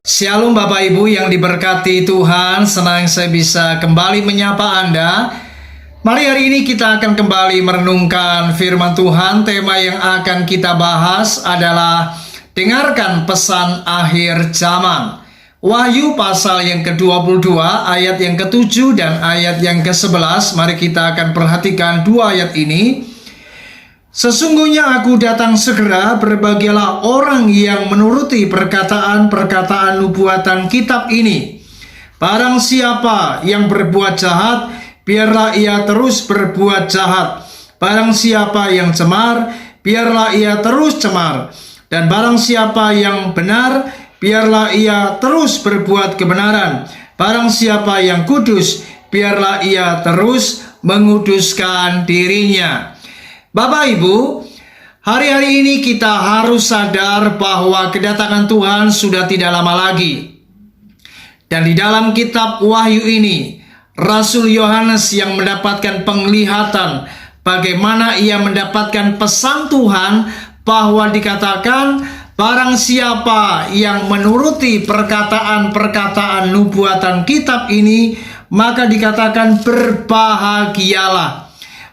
Shalom Bapak Ibu yang diberkati Tuhan, senang saya bisa kembali menyapa Anda. Mari hari ini kita akan kembali merenungkan firman Tuhan. Tema yang akan kita bahas adalah dengarkan pesan akhir zaman. Wahyu pasal yang ke-22 ayat yang ke-7 dan ayat yang ke-11. Mari kita akan perhatikan dua ayat ini. Sesungguhnya aku datang segera, berbahagialah orang yang menuruti perkataan-perkataan nubuatan kitab ini. Barang siapa yang berbuat jahat, biarlah ia terus berbuat jahat. Barang siapa yang cemar, biarlah ia terus cemar. Dan barang siapa yang benar, biarlah ia terus berbuat kebenaran. Barang siapa yang kudus, biarlah ia terus menguduskan dirinya. Bapak Ibu, hari-hari ini kita harus sadar bahwa kedatangan Tuhan sudah tidak lama lagi. Dan di dalam kitab Wahyu ini, Rasul Yohanes yang mendapatkan penglihatan bagaimana ia mendapatkan pesan Tuhan, bahwa dikatakan barang siapa yang menuruti perkataan-perkataan nubuatan kitab ini, maka dikatakan berbahagialah.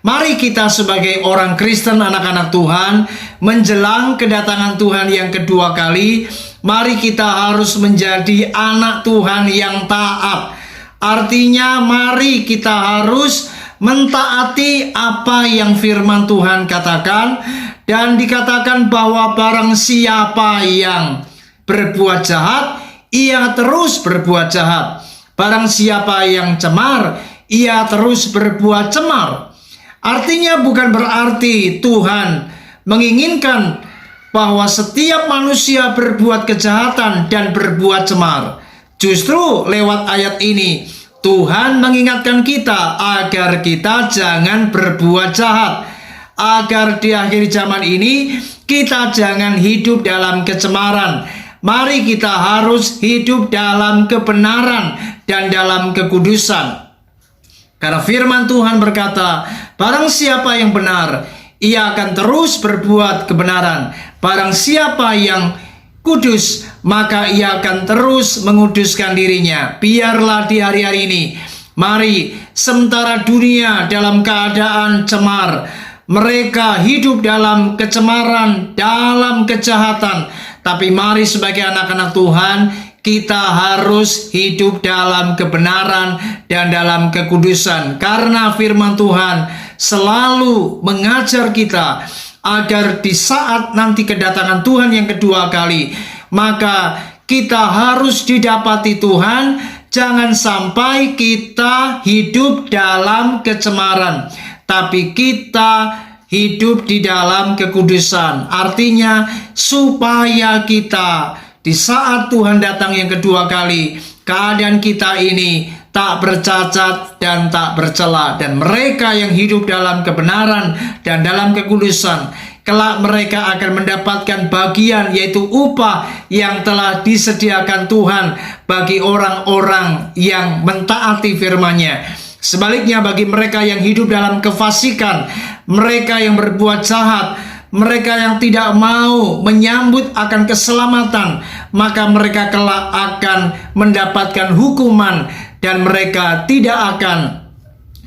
Mari kita sebagai orang Kristen, anak-anak Tuhan, menjelang kedatangan Tuhan yang kedua kali, mari kita harus menjadi anak Tuhan yang taat. Artinya mari kita harus mentaati apa yang firman Tuhan katakan. Dan dikatakan bahwa barang siapa yang berbuat jahat, ia terus berbuat jahat. Barang siapa yang cemar, ia terus berbuat cemar. Artinya bukan berarti Tuhan menginginkan bahwa setiap manusia berbuat kejahatan dan berbuat cemar. Justru lewat ayat ini Tuhan mengingatkan kita agar kita jangan berbuat jahat, agar di akhir zaman ini kita jangan hidup dalam kecemaran. Mari kita harus hidup dalam kebenaran dan dalam kekudusan. Karena firman Tuhan berkata, barang siapa yang benar, ia akan terus berbuat kebenaran. Barang siapa yang kudus, maka ia akan terus menguduskan dirinya. Biarlah di hari-hari ini, mari sementara dunia dalam keadaan cemar, mereka hidup dalam kecemaran, dalam kejahatan. Tapi mari sebagai anak-anak Tuhan, kita harus hidup dalam kebenaran dan dalam kekudusan. Karena firman Tuhan selalu mengajar kita agar di saat nanti kedatangan Tuhan yang kedua kali, maka kita harus didapati Tuhan. Jangan sampai kita hidup dalam kecemaran, tapi kita hidup di dalam kekudusan. Artinya supaya kita di saat Tuhan datang yang kedua kali, keadaan kita ini tak bercacat dan tak bercela. Dan mereka yang hidup dalam kebenaran dan dalam kekudusan, kelak mereka akan mendapatkan bagian, yaitu upah yang telah disediakan Tuhan bagi orang-orang yang mentaati firman-Nya. Sebaliknya bagi mereka yang hidup dalam kefasikan, mereka yang berbuat jahat, mereka yang tidak mau menyambut akan keselamatan, maka mereka kelak akan mendapatkan hukuman dan mereka tidak akan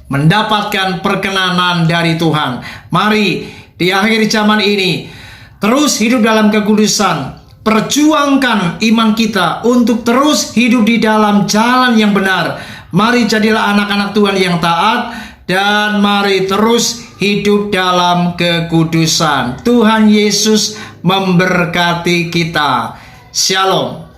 mendapatkan perkenanan dari Tuhan. Mari di akhir zaman ini terus hidup dalam kekudusan. Perjuangkan iman kita untuk terus hidup di dalam jalan yang benar. Mari jadilah anak-anak Tuhan yang taat, dan mari terus hidup dalam kekudusan. Tuhan Yesus memberkati kita. Shalom.